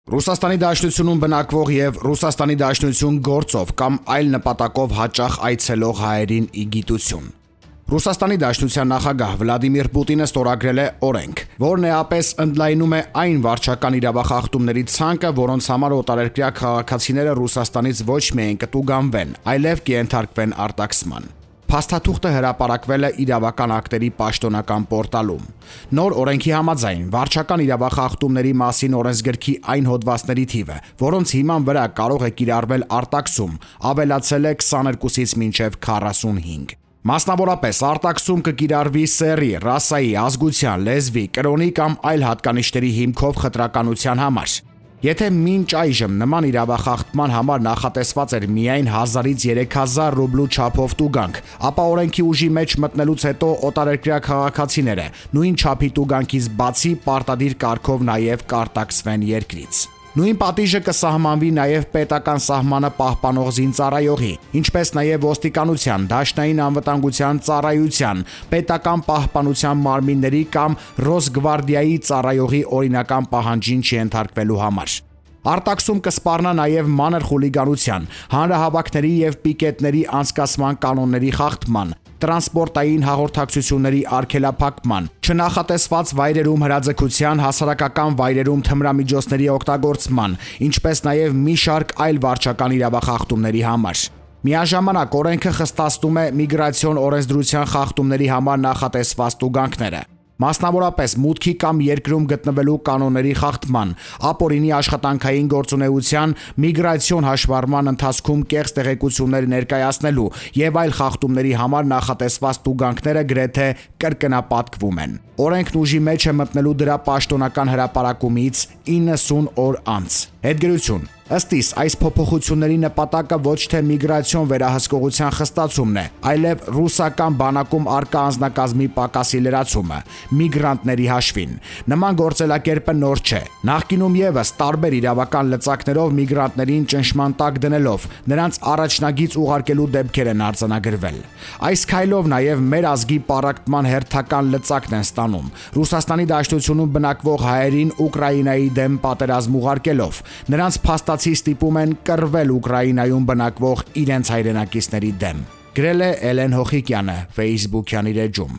Ռուսաստանի Դաշնությունում բնակվող եւ Ռուսաստանի Դաշնություն գործով կամ այլ նպատակով հաճախ այցելող հայերին ի գիտություն։ Ռուսաստանի Դաշնության նախագահ Վլադիմիր Պուտինը ստորագրել է օրենք, որն էապես ընդլայնում է այն վարչական իրավախախտումների ցանկը, որոնց համար օտարերկրյա քաղաքացիները Ռուսաստանից ոչ միայն կտուգանվեն, այլև կենթարկվեն արտաքսման։ Փաստաթուղթը հրապարակվել է իրավական ակտերի պաշտոնական պորտալում։ Նոր օրենքի համաձայն վարչական իրավախախտումների մասին օրենսգրքի այն հոդվածների թիվը, որոնց հիման վրա կարող է կիրառվել արտաքսում, ավելացել է 22-ից մինչև 45։ Մասնավորապես արտաքսում կկիրառվի սեռի, ռասայի, ազգության, լեզվի, կրոնի կամ այլ հատկանիշների հիմքով խտրականության համար։ Եթե մինչ այժմ նման իրավախախտման համար նախատեսված էր միայն 1000-ից 3000 ռուբլու չափով տուգանք, ապա օրենքի ուժի մեջ մտնելուց հետո օտարերկրյա քաղաքացիները նույն չափի տուգանքից բացի պարտադիր կարգով նաև կարտաքսվեն երկրից։ Նույն պատիժը կսահմանվի նաև պետական սահմանը պահպանող զինծառայողի, ինչպես նաև ոստիկանության, դաշնային անվտանգության ծառայության, պետական պահպանության մարմինների կամ Ռոսգվարդիայի ծառայողի օրինական պահանջին չենթարկվելու համար։ Արտաքսում կսպառնա նաև մանր խուլիգանության, հանրահավաքների եւ պիկետների անցկացման կանոնների խախտման, տրանսպորտային հաղորդակցությունների արգելափակման, չնախատեսված վայրերում հրաձգության, հասարակական վայրերում թմրամիջոցների օգտագործման, ինչպես նաև մի շարք այլ վարչական իրավախախտումների համար։ Միաժամանակ օրենքը խստացնում է միգրացիոն օրենսդրության խախտումների համար նախատեսված տուգանքները։ Մասնավորապես մուտքի կամ երկրում գտնվելու կանոնների խախտման, ապօրինի աշխատանքային գործունեության, միգրացիոն հաշվառման ընթացքում կեղծ տեղեկություններ ներկայացնելու եւ այլ խախտումների համար նախատեսված տուգանքները գրեթե կրկնապատկվում են։ Օրենքն ուժի մեջ է մտնելու դրա պաշտոնական հրապարակումից 90 օր անց։ Հետգրություն։ Ըստ իս, այս փոփոխությունների նպատակը ոչ թե միգրացիոն վերահսկողության խստացումն է, այլև ռուսական բանակում առկա անձնակազմի պակասի լրացումը, միգրանտների հաշվին։ Նման գործելակերպը նոր չէ։ Նախկինում եւս տարբեր իրավական լծակներով միգրանտներին ճնշման տակ դնելով նրանց առաջնագիծ ուղարկելու դեպքեր են արձանագրվել։ Այս քայլով նաև մեր ազգի պառակտման հերթական լծակն են ստանում։ Ռուսաստանի Դաշնությունում բնակվող հայերին Ուկրաինայի դեմ պատերազմ ուղարկելով նրանց փաստացի ստիպում են կռվել Ուկրաինայում բնակվող իրենց հայրենակիցների դեմ։ Գրել է Էլեն Հոխիկյանը Facebook-յան իր էջում։